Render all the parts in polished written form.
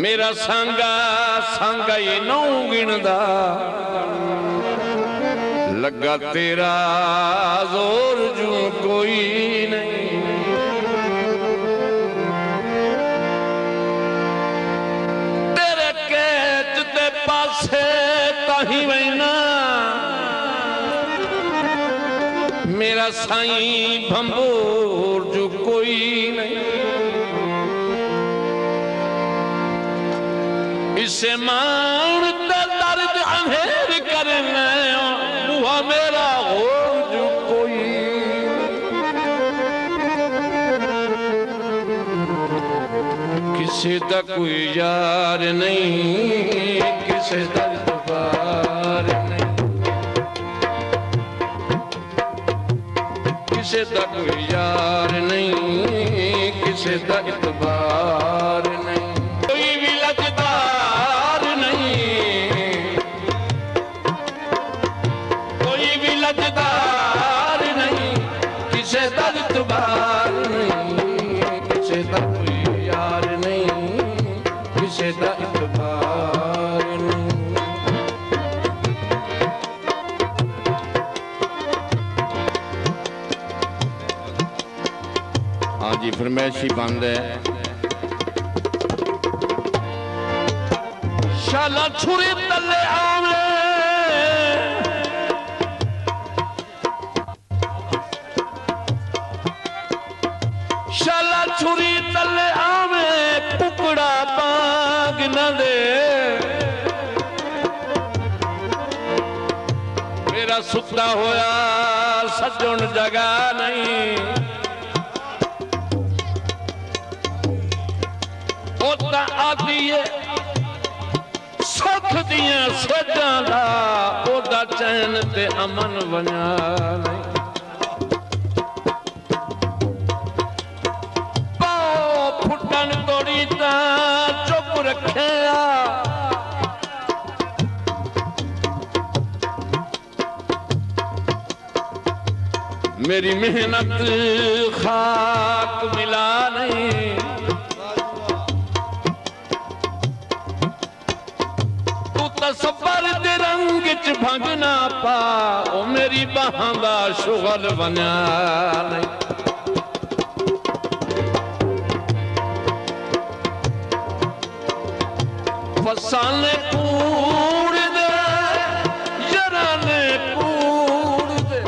मेरा सांगा सांगा ये नौ गिनदा लगा तेरा जोर जू कोई नहीं। तेरे कैच दे पासे ताही वैना मेरा साईं भंबोर जो कोई नहीं। इसे मानता दर्द अंधेर करना बुआ मेरा हो जो कोई। किसी दा कोई यार नहीं किसी दा इतबार नहीं। किसी दा कोई यार नहीं किसी दा इतबार नहीं। कोई भी लजदार नहीं कोई भी लजदार नहीं किसी दा इतबार नहीं। किसी दा कोई यार नहीं किसी दा इतबार नहीं। हाँ जी फरमाइशी बंद है। शाला छुरी तले आवे शाला छुरी तले आवे टुकड़ा पाग न दे। मेरा सुता होया सजन जगा नहीं। ओता आदि सुख दिया सेजा दा ओदा चैन ते अमन वना नहीं। पाओ फुटन तोड़ी ता चुप रखिया मेरी मेहनत खाक मिला नहीं। सबर दे रंग च भंगना पा ओ मेरी बाहां दा शुगल बना नहीं। फसाने कूड़ दे जराने कूड़ दे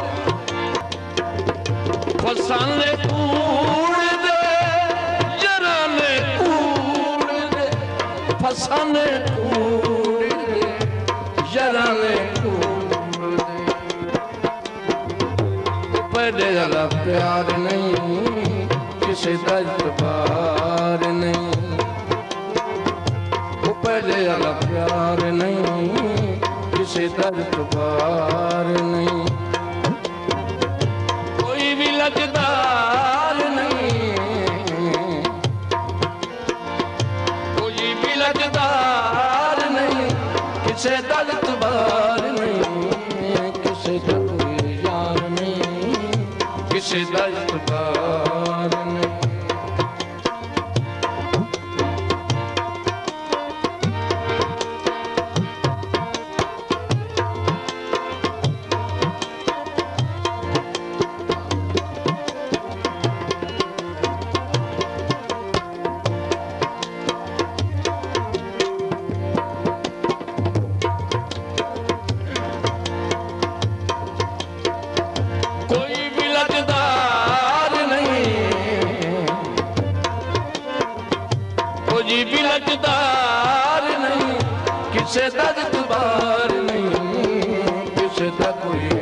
फसाने कूड़ दे जराने कूड़ दे फसाने जराने पहले वाला प्यार नहीं किसी दा इतबार नहीं। पहले वाला प्यार नहीं किसी दा इतबार नहीं। कोई भी लजदार नहीं कोई भी लजदार नहीं किसी दा इतबार नहीं। किसी दा कोई यार नहीं किसी दा इतबार नहीं। कोई भी लजदार नहीं किसी दा इतबार नहीं किसी दा कोई